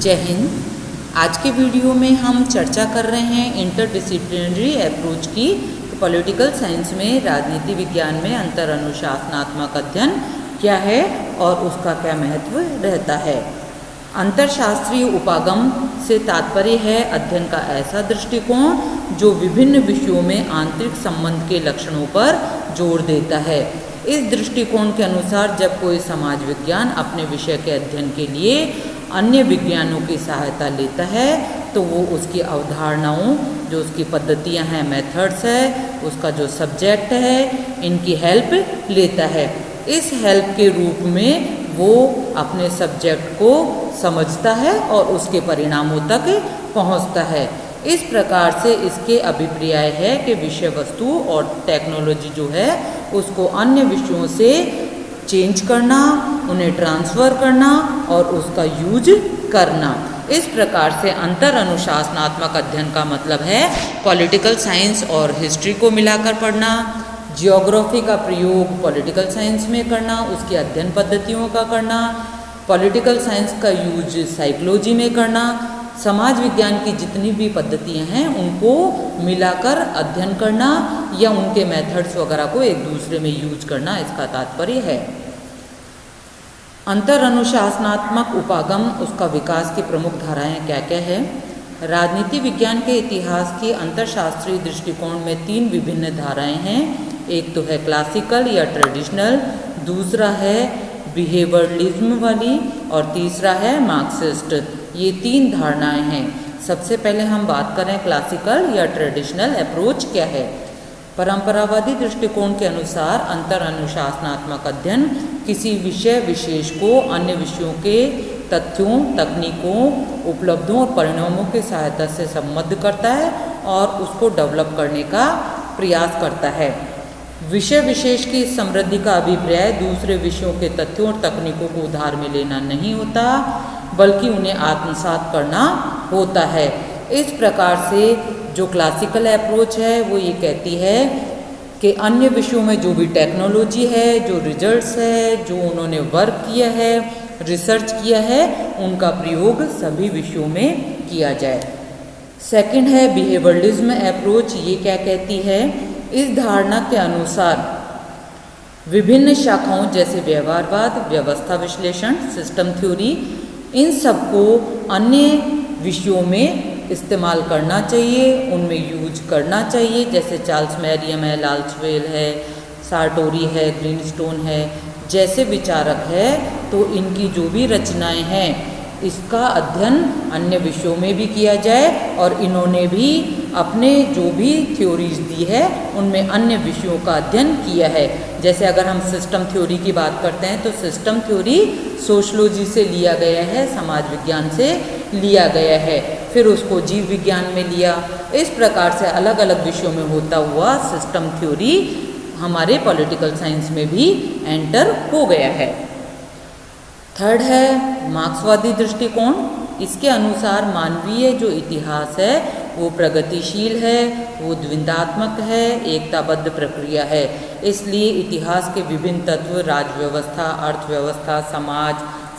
जय हिंद। आज के वीडियो में हम चर्चा कर रहे हैं इंटरडिसिप्लिनरी अप्रोच की। पॉलिटिकल साइंस में राजनीति विज्ञान में अंतर अनुशासनात्मक अध्ययन क्या है और उसका क्या महत्व रहता है। अंतरशास्त्रीय उपागम से तात्पर्य है अध्ययन का ऐसा दृष्टिकोण जो विभिन्न विषयों में आंतरिक संबंध के लक्षणों पर जोर देता है। इस दृष्टिकोण के अनुसार जब कोई समाज विज्ञान अपने विषय के अध्ययन के लिए अन्य विज्ञानों की सहायता लेता है तो वो उसकी अवधारणाओं, जो उसकी पद्धतियां हैं, मेथड्स है, उसका जो सब्जेक्ट है, इनकी हेल्प लेता है। इस हेल्प के रूप में वो अपने सब्जेक्ट को समझता है और उसके परिणामों तक पहुंचता है। इस प्रकार से इसके अभिप्राय है कि विषय वस्तु और टेक्नोलॉजी जो है उसको अन्य विषयों से चेंज करना, उन्हें ट्रांसफ़र करना और उसका यूज करना। इस प्रकार से अंतर अनुशासनात्मक अध्ययन का मतलब है पॉलिटिकल साइंस और हिस्ट्री को मिलाकर पढ़ना, जियोग्राफी का प्रयोग पॉलिटिकल साइंस में करना, उसकी अध्ययन पद्धतियों का करना, पॉलिटिकल साइंस का यूज साइकोलॉजी में करना, समाज विज्ञान की जितनी भी पद्धतियां हैं उनको मिलाकर अध्ययन करना या उनके मेथड्स वगैरह को एक दूसरे में यूज करना, इसका तात्पर्य है। अंतर अनुशासनात्मक उपागम, उसका विकास की प्रमुख धाराएं क्या क्या है। राजनीति विज्ञान के इतिहास की अंतरशास्त्रीय दृष्टिकोण में 3 विभिन्न धाराएं हैं। एक तो है क्लासिकल या ट्रेडिशनल, दूसरा है बिहेवियरलिज्म वाली और तीसरा है मार्क्सिस्ट। ये 3 धारणाएं हैं। सबसे पहले हम बात करें क्लासिकल या ट्रेडिशनल अप्रोच क्या है। परंपरावादी दृष्टिकोण के अनुसार अंतर अनुशासनात्मक अध्ययन किसी विषय विशेष को अन्य विषयों के तथ्यों, तकनीकों, उपलब्धों और परिणामों की सहायता से संबद्ध करता है और उसको डेवलप करने का प्रयास करता है। विषय विशेष की समृद्धि का अभिप्राय दूसरे विषयों के तथ्यों और तकनीकों को उधार में लेना नहीं होता, बल्कि उन्हें आत्मसात करना होता है। इस प्रकार से जो क्लासिकल अप्रोच है वो ये कहती है कि अन्य विषयों में जो भी टेक्नोलॉजी है, जो रिजल्ट्स है, जो उन्होंने वर्क किया है, रिसर्च किया है, उनका प्रयोग सभी विषयों में किया जाए। सेकंड है बिहेवियरलिज्म अप्रोच। ये क्या कहती है, इस धारणा के अनुसार विभिन्न शाखाओं जैसे व्यवहारवाद, व्यवस्था विश्लेषण, सिस्टम थ्योरी, इन सबको अन्य विषयों में इस्तेमाल करना चाहिए, उनमें यूज करना चाहिए। जैसे चार्ल्स मैरियम है, लाल्सवेल है, सार्टोरी है, ग्रीनस्टोन है जैसे विचारक है, तो इनकी जो भी रचनाएं हैं इसका अध्ययन अन्य विषयों में भी किया जाए और इन्होंने भी अपने जो भी थ्योरीज दी है उनमें अन्य विषयों का अध्ययन किया है। जैसे अगर हम सिस्टम थ्योरी की बात करते हैं तो सिस्टम थ्योरी सोशलॉजी से लिया गया है, समाज विज्ञान से लिया गया है, फिर उसको जीव विज्ञान में लिया। इस प्रकार से अलग अलग विषयों में होता हुआ सिस्टम थ्योरी हमारे पॉलिटिकल साइंस में भी एंटर हो गया है। थर्ड है मार्क्सवादी दृष्टिकोण। इसके अनुसार मानवीय जो इतिहास है वो प्रगतिशील है, वो द्वंद्वात्मक है, एकताबद्ध प्रक्रिया है। इसलिए इतिहास के विभिन्न तत्व, राज्य व्यवस्था, अर्थव्यवस्था, समाज,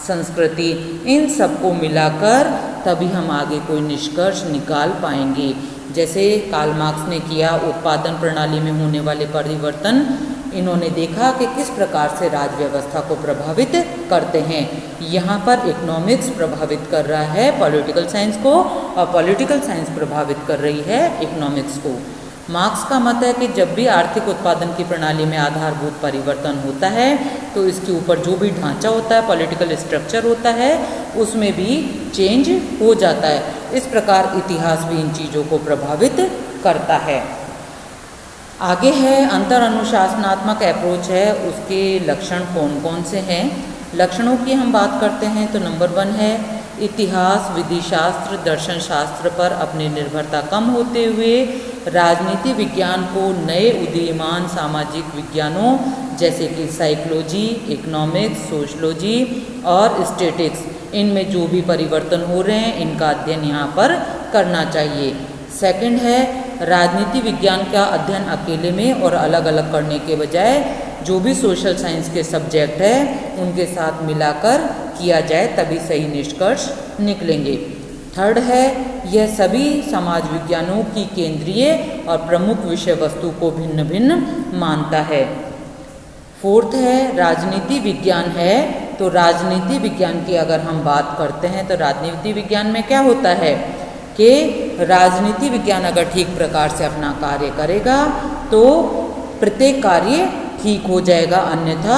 संस्कृति, इन सबको मिलाकर तभी हम आगे कोई निष्कर्ष निकाल पाएंगे। जैसे कार्ल मार्क्स ने किया, उत्पादन प्रणाली में होने वाले परिवर्तन, इन्होंने देखा कि किस प्रकार से राज्य व्यवस्था को प्रभावित करते हैं। यहाँ पर इकोनॉमिक्स प्रभावित कर रहा है पॉलिटिकल साइंस को और पॉलिटिकल साइंस प्रभावित कर रही है इकोनॉमिक्स को। मार्क्स का मत है कि जब भी आर्थिक उत्पादन की प्रणाली में आधारभूत परिवर्तन होता है तो इसके ऊपर जो भी ढांचा होता है, पॉलिटिकल स्ट्रक्चर होता है, उसमें भी चेंज हो जाता है। इस प्रकार इतिहास भी इन चीज़ों को प्रभावित करता है। आगे है अंतर अनुशासनात्मक अप्रोच है, उसके लक्षण कौन कौन से हैं। लक्षणों की हम बात करते हैं तो नंबर 1 है इतिहास, विधिशास्त्र, दर्शन शास्त्र पर अपनी निर्भरता कम होते हुए राजनीति विज्ञान को नए उदीयमान सामाजिक विज्ञानों जैसे कि साइकोलॉजी, इकोनॉमिक्स, सोशलॉजी और स्टैटिक्स, इनमें जो भी परिवर्तन हो रहे हैं इनका अध्ययन यहाँ पर करना चाहिए। सेकंड है राजनीति विज्ञान का अध्ययन अकेले में और अलग अलग करने के बजाय जो भी सोशल साइंस के सब्जेक्ट है उनके साथ मिलाकर किया जाए तभी सही निष्कर्ष निकलेंगे। थर्ड है, यह सभी समाज विज्ञानों की केंद्रीय और प्रमुख विषय वस्तु को भिन्न भिन्न मानता है। फोर्थ है, राजनीति विज्ञान है, तो राजनीति विज्ञान की अगर हम बात करते हैं तो राजनीति विज्ञान में क्या होता है कि राजनीति विज्ञान अगर ठीक प्रकार से अपना कार्य करेगा तो प्रत्येक कार्य ठीक हो जाएगा, अन्यथा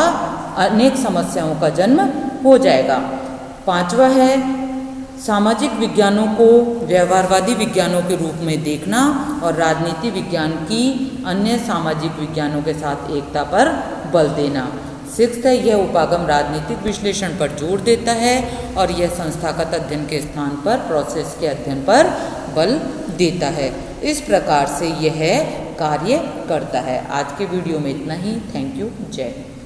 अनेक समस्याओं का जन्म हो जाएगा। पांचवा है, सामाजिक विज्ञानों को व्यवहारवादी विज्ञानों के रूप में देखना और राजनीति विज्ञान की अन्य सामाजिक विज्ञानों के साथ एकता पर बल देना। सिक्स्थ है, यह उपागम राजनीतिक विश्लेषण पर जोर देता है और यह संस्थागत अध्ययन के स्थान पर प्रोसेस के अध्ययन पर बल देता है। इस प्रकार से यह कार्य करता है। आज के वीडियो में इतना ही। Thank you. जय हिंद।